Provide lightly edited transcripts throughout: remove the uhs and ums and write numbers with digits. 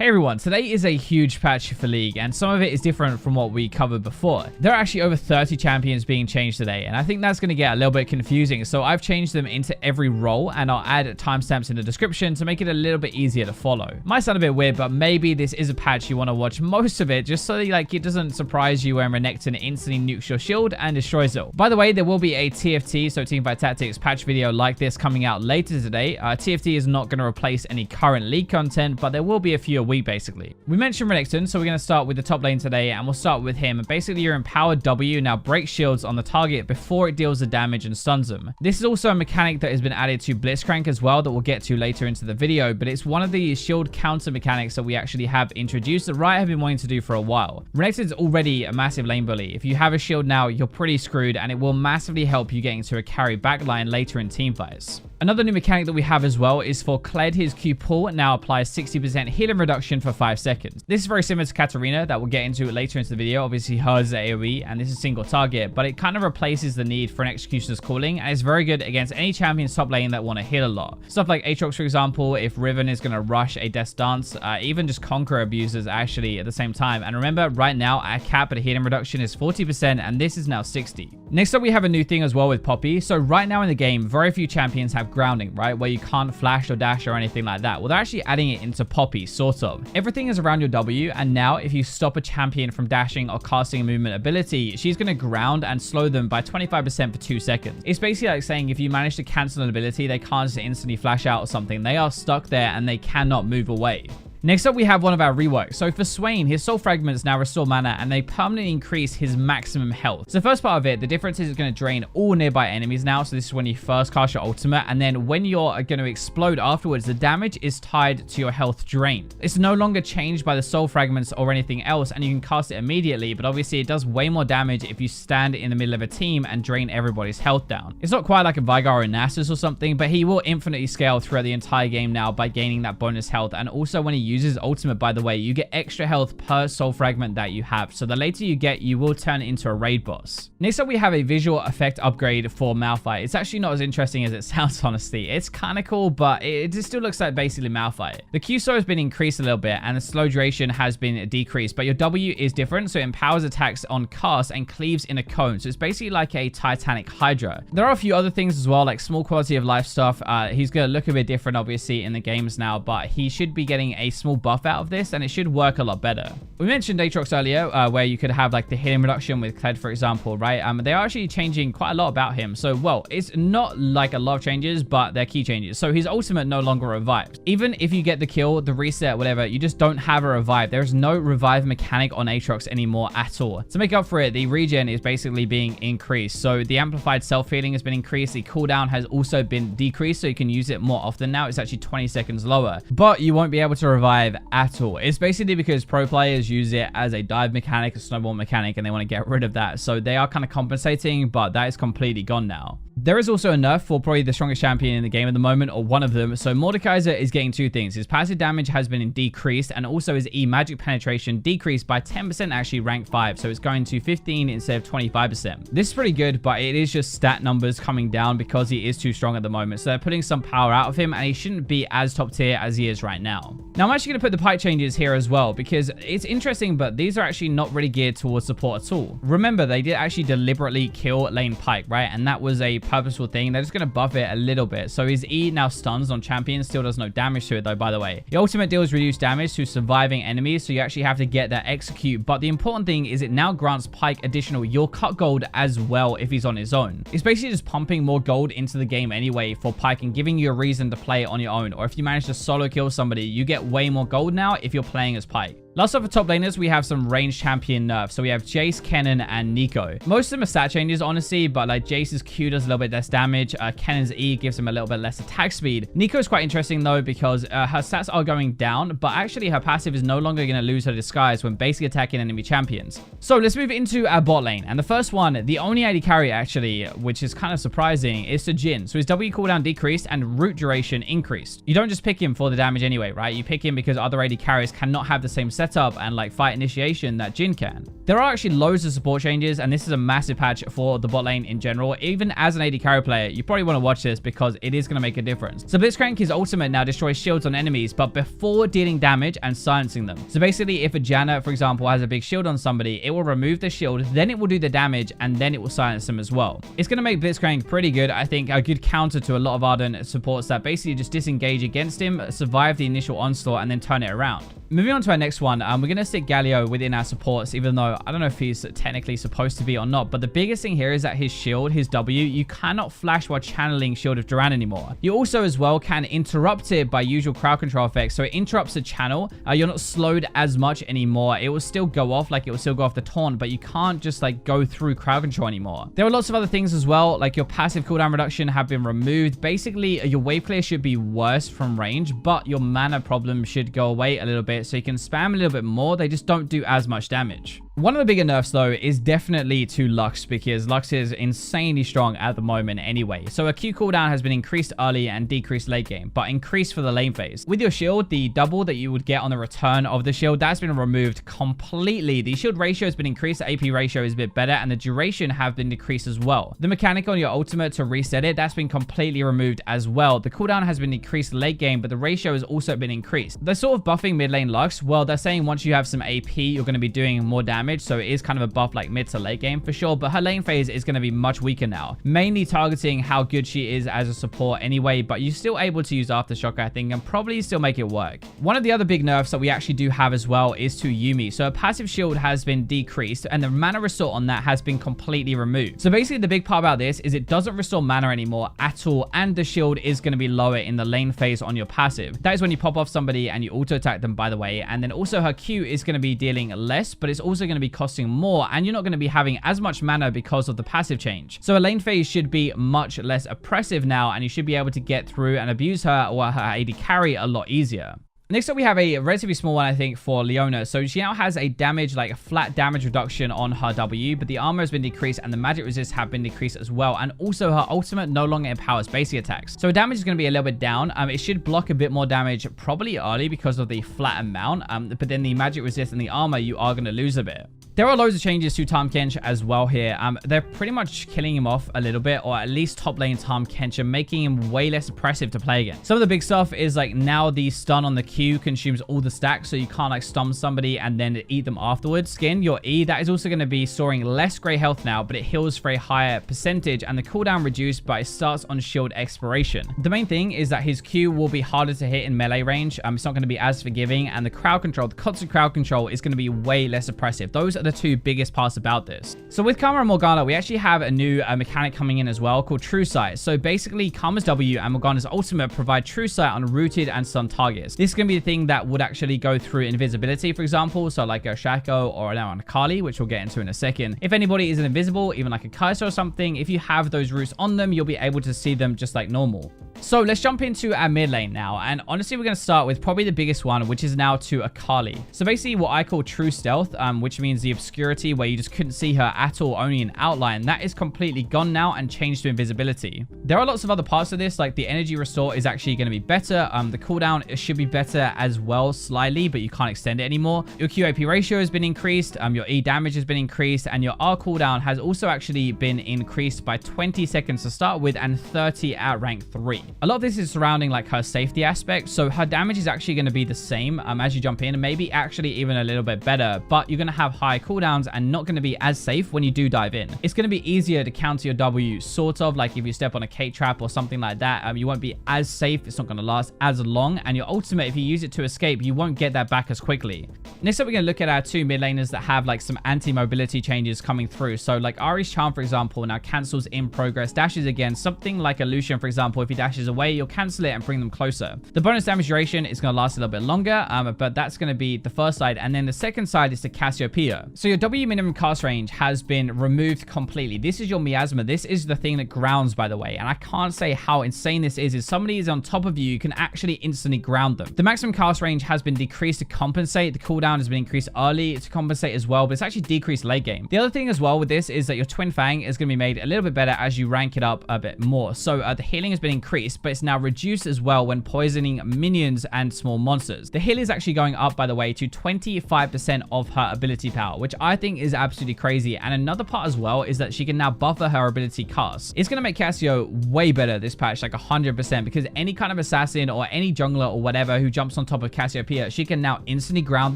Hey everyone, today is a huge patch for League, and some of it is different from what we covered before. There are actually over 30 champions being changed today, and I think that's going to get a little bit confusing, so I've changed them into every role, and I'll add timestamps in the description to make it a little bit easier to follow. Might sound a bit weird, but maybe this is a patch you want to watch most of it, just so that, it doesn't surprise you when Renekton instantly nukes your shield and destroys it. By the way, there will be a TFT, so Teamfight Tactics patch video like this coming out later today. TFT is not going to replace any current League content, but there will be a few week basically. We mentioned Renekton, so we're going to start with the top lane today, and we'll start with him. Basically, your empowered W now breaks shields on the target before it deals the damage and stuns them. This is also a mechanic that has been added to Blitzcrank as well that we'll get to later into the video, but it's one of the shield counter mechanics that we actually have introduced that Riot have been wanting to do for a while. Renekton's already a massive lane bully. If you have a shield now, you're pretty screwed, and it will massively help you get into a carry backline later in teamfights. Another new mechanic that we have as well is for Kled. His Q pull now applies 60% healing reduction for 5 seconds. This is very similar to Katarina that we'll get into later into the video. Obviously, hers is AoE, and this is single target, but it kind of replaces the need for an Executioner's Calling, and it's very good against any champion's top lane that want to heal a lot. Stuff like Aatrox, for example, if Riven is going to rush a Death Dance, even just Conqueror abusers actually at the same time. And remember, right now, our cap at healing reduction is 40%, and this is now 60. Next up, we have a new thing as well with Poppy. So right now in the game, very few champions have grounding, right? Where you can't flash or dash or anything like that. Well, they're actually adding it into Poppy, sort of. Everything is around your W, and now if you stop a champion from dashing or casting a movement ability, she's going to ground and slow them by 25% for 2 seconds. It's basically like saying if you manage to cancel an ability, they can't just instantly flash out or something. They are stuck there and they cannot move away. Next up, we have one of our reworks. So for Swain, his soul fragments now restore mana, and they permanently increase his maximum health. So the first part of it, the difference is it's going to drain all nearby enemies now. So this is when you first cast your ultimate, and then when you're going to explode afterwards, the damage is tied to your health drain. It's no longer changed by the soul fragments or anything else, and you can cast it immediately, but obviously it does way more damage if you stand in the middle of a team and drain everybody's health down. It's not quite like a Vigar or Nasus or something, but he will infinitely scale throughout the entire game now by gaining that bonus health. And also when he uses ultimate, by the way, you get extra health per soul fragment that you have, so the later you get, you will turn into a raid boss. Next up, we have a visual effect upgrade for Malphite. It's actually not as interesting as it sounds, honestly. It's kind of cool, but it just still looks like basically Malphite. The Q-Slow has been increased a little bit, and the slow duration has been decreased, but your W is different, so it empowers attacks on cast and cleaves in a cone, so it's basically like a Titanic Hydra. There are a few other things as well, like small quality of life stuff. He's going to look a bit different, obviously, in the games now, but he should be getting a small buff out of this, and it should work a lot better. We mentioned Aatrox earlier, where you could have like the healing reduction with Kled, for example, right? They are actually changing quite a lot about him. So, well, it's not like a lot of changes, but they're key changes. So his ultimate no longer revives. Even if you get the kill, the reset, whatever, you just don't have a revive. There's no revive mechanic on Aatrox anymore at all. To make up for it, the regen is basically being increased. So the amplified self-healing has been increased. The cooldown has also been decreased, so you can use it more often now. It's actually 20 seconds lower, but you won't be able to revive at all. It's basically because pro players use it as a dive mechanic, a snowball mechanic, and they want to get rid of that. So they are kind of compensating, but that is completely gone now. There is also a nerf for probably the strongest champion in the game at the moment, or one of them. So Mordekaiser is getting two things. His passive damage has been decreased, and also his E magic penetration decreased by 10%, actually rank 5. So it's going to 15 instead of 25%. This is pretty good, but it is just stat numbers coming down because he is too strong at the moment. So they're putting some power out of him, and he shouldn't be as top tier as he is right now. Now I'm actually going to put the pipe changes here as well, because it's interesting, but these are actually not really geared towards support at all. Remember, they did actually deliberately kill lane Pyke, right? And that was a purposeful thing. They're just going to buff it a little bit. So his E now stuns on champions, still does no damage to it though, by the way. The ultimate deals reduced damage to surviving enemies, so you actually have to get that execute. But the important thing is it now grants Pyke additional your cut gold as well if he's on his own. It's basically just pumping more gold into the game anyway for Pyke and giving you a reason to play it on your own. Or if you manage to solo kill somebody, you get way more gold now if you're playing as Pyke. Last up for top laners, we have some range champion nerfs. So we have Jace, Kennen, and Neeko. Most of them are stat changes, honestly, but like Jace's Q does a little bit less damage. Kennen's E gives him a little bit less attack speed. Neeko is quite interesting though, because her stats are going down, but actually her passive is no longer going to lose her disguise when basically attacking enemy champions. So let's move into our bot lane. And the first one, the only AD carry actually, which is kind of surprising, is to Jhin. So his W cooldown decreased and root duration increased. You don't just pick him for the damage anyway, right? You pick him because other AD carries cannot have the same setup and like fight initiation that Jhin can. There are actually loads of support changes, and this is a massive patch for the bot lane in general. Even as an AD carry player, you probably want to watch this because it is going to make a difference. So Blitzcrank, his ultimate now destroys shields on enemies, but before dealing damage and silencing them. So basically, if a Janna, for example, has a big shield on somebody, it will remove the shield, then it will do the damage, and then it will silence them as well. It's going to make Blitzcrank pretty good. I think a good counter to a lot of Ardent supports that basically just disengage against him, survive the initial onslaught, and then turn it around. Moving on to our next one, we're going to stick Galio within our supports, even though I don't know if he's technically supposed to be or not. But the biggest thing here is that his shield, his W, you cannot flash while channeling Shield of Duran anymore. You also as well can interrupt it by usual crowd control effects. So it interrupts the channel. You're not slowed as much anymore. It will still go off, like it will still go off the taunt, but you can't just like go through crowd control anymore. There are lots of other things as well, like your passive cooldown reduction have been removed. Basically, your wave clear should be worse from range, but your mana problem should go away a little bit, so you can spam a little bit more. They just don't do as much damage. One of the bigger nerfs though is definitely to Lux, because Lux is insanely strong at the moment anyway. So a Q cooldown has been increased early and decreased late game, but increased for the lane phase. With your shield, the double that you would get on the return of the shield, that's been removed completely. The shield ratio has been increased, the AP ratio is a bit better, and the duration have been decreased as well. The mechanic on your ultimate to reset it, that's been completely removed as well. The cooldown has been decreased late game, but the ratio has also been increased. They're sort of buffing mid lane Lux. Well, they're saying once you have some AP, you're going to be doing more damage. So it is kind of a buff like mid to late game for sure, but her lane phase is going to be much weaker now, mainly targeting how good she is as a support anyway, but you're still able to use Aftershock, I think, and probably still make it work. One of the other big nerfs that we actually do have as well is to Yuumi. So a passive shield has been decreased and the mana restore on that has been completely removed. So basically the big part about this is it doesn't restore mana anymore at all, and the shield is going to be lower in the lane phase on your passive. That is when you pop off somebody and you auto attack them, by the way, and then also her Q is going to be dealing less, but it's also going to be costing more, and you're not going to be having as much mana because of the passive change. So a lane phase should be much less oppressive now, and you should be able to get through and abuse her or her AD carry a lot easier. Next up, we have a relatively small one, I think, for Leona. So she now has a damage, like a flat damage reduction on her W, but the armor has been decreased and the magic resist have been decreased as well. And also her ultimate no longer empowers basic attacks. So her damage is going to be a little bit down. It should block a bit more damage probably early because of the flat amount. But then the magic resist and the armor, you are going to lose a bit. There are loads of changes to Tahm Kench as well here. They're pretty much killing him off a little bit, or at least top lane Tahm Kench, and making him way less oppressive to play against. Some of the big stuff is like now the stun on the Q consumes all the stacks, so you can't like stun somebody and then eat them afterwards. Skin, your E, that is also going to be storing less gray health now, but it heals for a higher percentage, and the cooldown reduced, but it starts on shield expiration. The main thing is that his Q will be harder to hit in melee range. It's not going to be as forgiving, and the crowd control, the constant crowd control is going to be way less oppressive. Those are the two biggest parts about this. So with Karma and Morgana, we actually have a new mechanic coming in as well called True Sight. So basically, Karma's W and Morgana's ultimate provide True Sight on rooted and stunned targets. This is going to be the thing that would actually go through invisibility, for example. So like a Shaco or now an Akali, which we'll get into in a second. If anybody is invisible, even like a Kai'Sa or something, if you have those roots on them, you'll be able to see them just like normal. So let's jump into our mid lane now. And honestly, we're going to start with probably the biggest one, which is now to Akali. So basically what I call true stealth, which means the obscurity where you just couldn't see her at all, only in outline, that is completely gone now and changed to invisibility. There are lots of other parts of this, like the energy restore is actually going to be better. The cooldown should be better as well slightly, but you can't extend it anymore. Your QAP ratio has been increased. Your E damage has been increased, and your R cooldown has also actually been increased by 20 seconds to start with and 30 at rank 3. A lot of this is surrounding like her safety aspect, so her damage is actually going to be the same as you jump in, and maybe actually even a little bit better, but you're going to have high cooldowns and not going to be as safe when you do dive in. It's going to be easier to counter your W, sort of like if you step on a Kate trap or something like that. You won't be as safe, it's not going to last as long, and your ultimate, if you use it to escape, you won't get that back as quickly. Next up, we're going to look at our two mid laners that have like some anti-mobility changes coming through. So like Ari's Charm, for example, now cancels in progress dashes again. Something like a Lucian, for example, if he dashes away, you'll cancel it and bring them closer. The bonus damage duration is going to last a little bit longer, but that's going to be the first side. And then the second side is the Cassiopeia. So your W minimum cast range has been removed completely. This is your miasma. This is the thing that grounds, by the way. And I can't say how insane this is. If somebody is on top of you, you can actually instantly ground them. The maximum cast range has been decreased to compensate. The cooldown cooldown has been increased early to compensate as well, but it's actually decreased late game. The other thing as well with this is that your Twin Fang is going to be made a little bit better as you rank it up a bit more. So the healing has been increased, but it's now reduced as well when poisoning minions and small monsters. The heal is actually going up, by the way, to 25% of her ability power, which I think is absolutely crazy. And another part as well is that she can now buffer her ability cast. It's going to make Cassio way better this patch, like 100%, because any kind of assassin or any jungler or whatever who jumps on top of Cassiopeia, she can now instantly ground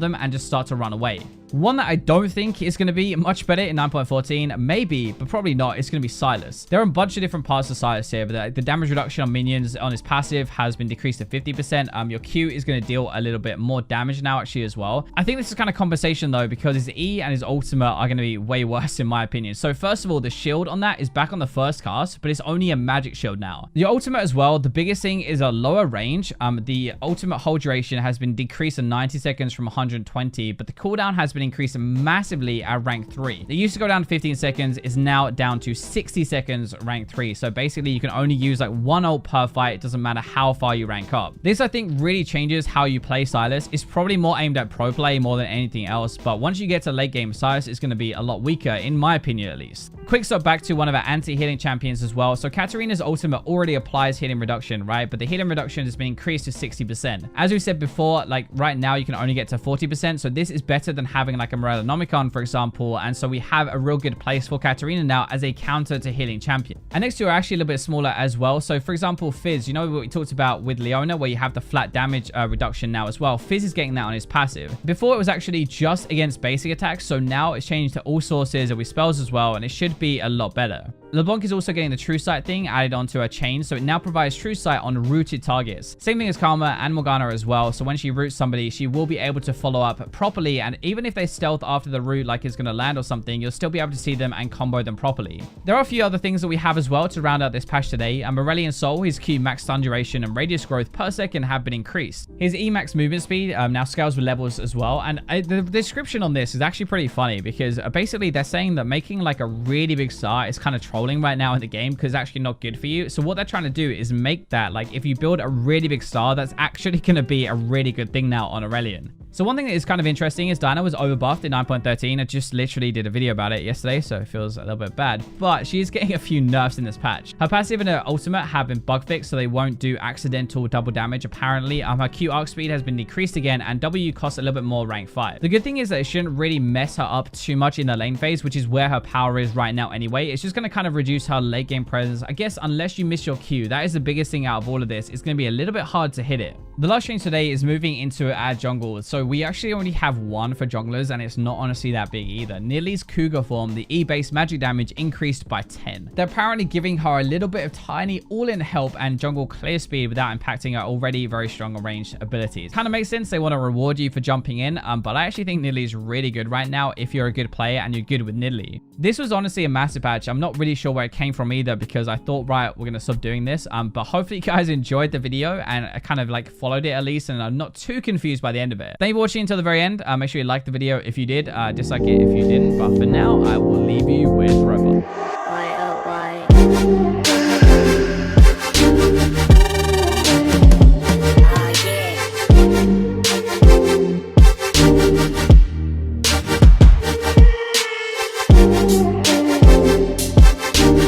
them and just start to run away. One that I don't think is going to be much better in 9.14, maybe, but probably not, it's going to be Silas. There are a bunch of different parts of Silas here, but the damage reduction on minions on his passive has been decreased to 50%. Your Q is going to deal a little bit more damage now, actually, as well. I think this is kind of compensation, though, because his E and his ultimate are going to be way worse, in my opinion. So, first of all, the shield on that is back on the first cast, but it's only a magic shield now. The ultimate as well, the biggest thing is a lower range. The ultimate hold duration has been decreased to 90 seconds from 120, but the cooldown has been increased massively at rank 3. It used to go down to 15 seconds, is now down to 60 seconds rank 3. So basically you can only use like one ult per fight. It doesn't matter how far you rank up. This I think really changes how you play Silas. It's probably more aimed at pro play more than anything else, but once you get to late game, Silas is going to be a lot weaker, in my opinion at least. Quick stop back to one of our anti-healing champions as well. So Katarina's ultimate already applies healing reduction, right? But the healing reduction has been increased to 60%. As we said before, like right now you can only get to 40%. So this is better than having like a Morella Nomicon, for example. And so we have a real good place for Katarina now as a counter to healing champion. And next two are actually a little bit smaller as well. So for example, Fizz, you know what we talked about with Leona, where you have the flat damage reduction now as well. Fizz is getting that on his passive. Before it was actually just against basic attacks. So now it's changed to all sources and with spells as well. And it should be a lot better. LeBlanc is also getting the True Sight thing added onto her chain, so it now provides True Sight on rooted targets. Same thing as Karma and Morgana as well, so when she roots somebody, she will be able to follow up properly, and even if they stealth after the root like it's going to land or something, you'll still be able to see them and combo them properly. There are a few other things that we have as well to round out this patch today. Morellian Soul, his Q max stun duration and radius growth per second have been increased. His E max movement speed now scales with levels as well, and the description on this is actually pretty funny because basically they're saying that making like a really big star is kind of trolling right now in the game because it's actually not good for you. So what they're trying to do is make that, like, if you build a really big star, that's actually going to be a really good thing now on Aurelion. So one thing that is kind of interesting is Diana was overbuffed in 9.13. I just literally did a video about it yesterday, so it feels a little bit bad. But she is getting a few nerfs in this patch. Her passive and her ultimate have been bug fixed, so they won't do accidental double damage, apparently. Her Q arc speed has been decreased again, and W costs a little bit more rank 5. The good thing is that it shouldn't really mess her up too much in the lane phase, which is where her power is right now anyway. It's just going to kind of reduce her late game presence, I guess, unless you miss your Q. That is the biggest thing out of all of this. It's going to be a little bit hard to hit it. The last change today is moving into our jungle. So we actually only have one for junglers, and it's not honestly that big either. Nidalee's Cougar form, the E-based magic damage increased by 10. They're apparently giving her a little bit of tiny all-in help and jungle clear speed without impacting her already very strong range abilities. Kind of makes sense. They want to reward you for jumping in, but I actually think Nidalee's really good right now if you're a good player and you're good with Nidalee. This was honestly a massive patch. I'm not really sure where it came from either because I thought, right, we're going to stop doing this. But hopefully you guys enjoyed the video and I kind of like followed it at least, and I'm not too confused by the end of it. Thank you for watching until the very end. Make sure you like the video if you did, dislike it if you didn't. But for now, I will leave you with